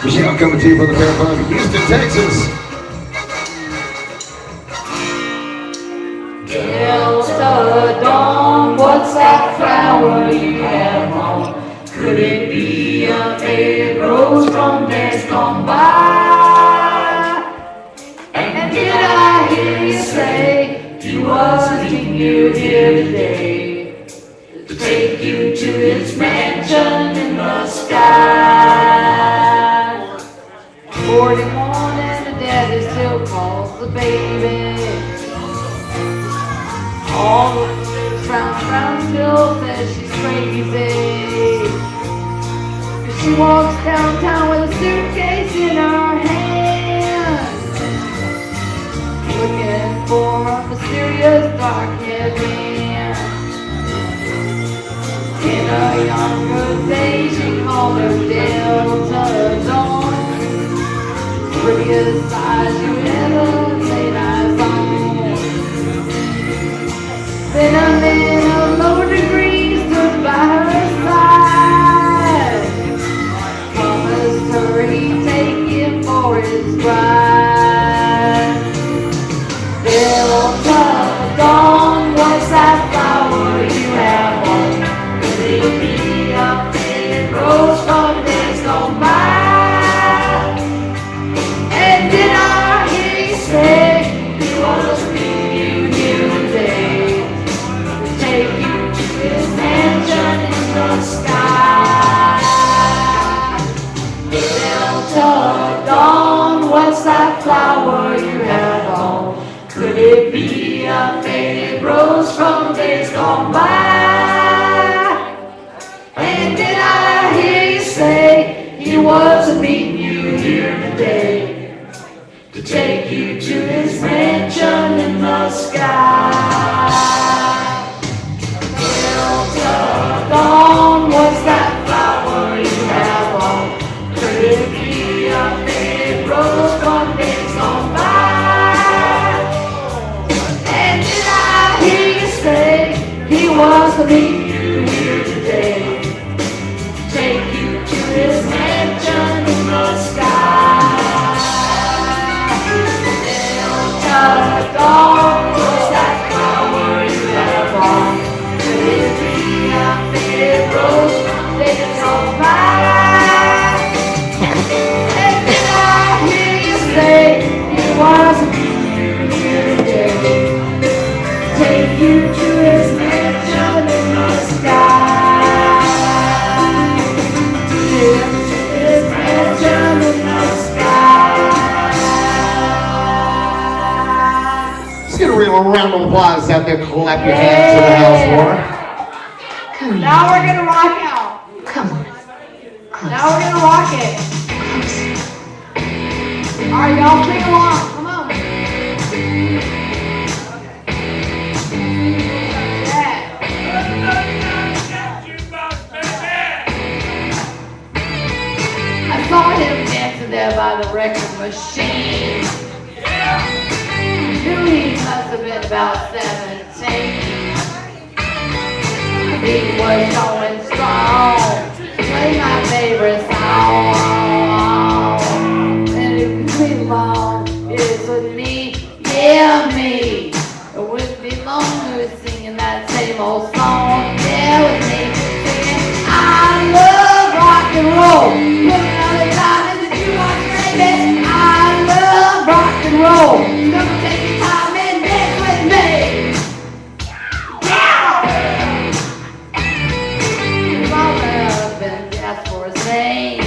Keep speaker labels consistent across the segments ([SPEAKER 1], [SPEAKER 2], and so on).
[SPEAKER 1] Michelle coming to you from the Parrot from Houston, Texas.
[SPEAKER 2] Delta Dawn, what's that flower you have on? Could it be a faded rose from days gone by? And did I hear you say he was meeting you here today to take you to his mansion in the sky? 41 and the daddy still calls the baby. All the round still says she's crazy. She walks downtown with a suitcase in her hand, looking for a mysterious dark-haired man. In her younger days, she called her Delta Dawn, prettiest eyes you ever laid eyes on. Then a man of low degree stood by her side, promised her he'd take him for his bride. Delta Dawn, what's that flower you have on? Could it be a faded rose from days gone by? And did I hear you say he was meeting you here today? Take you to his mansion in the sky. Delta Dawn, what's that flower you have on? Could it be a faded rose from days gone by? And did I hear you say he was meeting you here today to take you to his mansion in the sky? Dawn, what's that flower you have on? Could it be a faded rose from days gone by? And did I hear you say he was to meet you here today, take you to his mansion in the sky? Delta Dawn, what's that flower you have on? Could it be rose from days gone by? And did I hear you say he was meeting you here today, take you to his mansion in the sky? Take to his mansion in the sky.
[SPEAKER 1] Let's get a real round of applause out there. Clap your hands to the house warmer.
[SPEAKER 2] Now we're gonna rock out.
[SPEAKER 3] Come on. Close.
[SPEAKER 2] Now we're gonna rock it.
[SPEAKER 3] Close.
[SPEAKER 2] Alright, y'all sing along. Come on. Yeah. I saw him dancing there by the record machine. Knew he must have been about 17. He was going strong, play my favorite song. And if you belong, it's with me, yeah me. It wouldn't be long to singing that same old song. Yeah, with me singing, I love rock and roll. Put another time in the jukebox, baby. I love rock and roll. Come take your time and dance with me. For his name.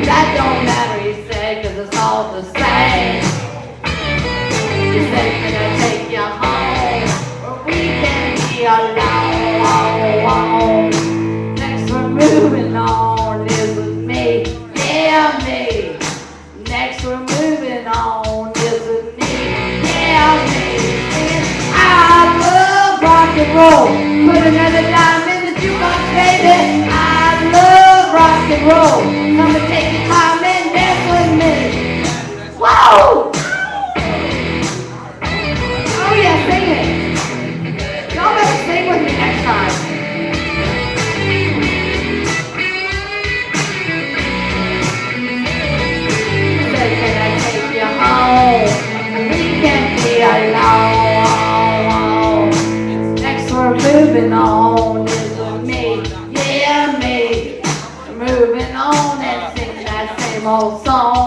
[SPEAKER 2] That don't matter, he said, cause it's all the same. He said, can I take you home where we can be alone? Next we're moving on is with me, yeah me. Next we're moving on is with me, yeah me. Singing, I love rock and roll. Put another dime in the jukebox, baby. I love rock and roll. Come and take your time and dance with me. Whoa! Oh yeah, sing it. Y'all better sing with me next time. moving on is with me, yeah me. Moving on and sing that same old song.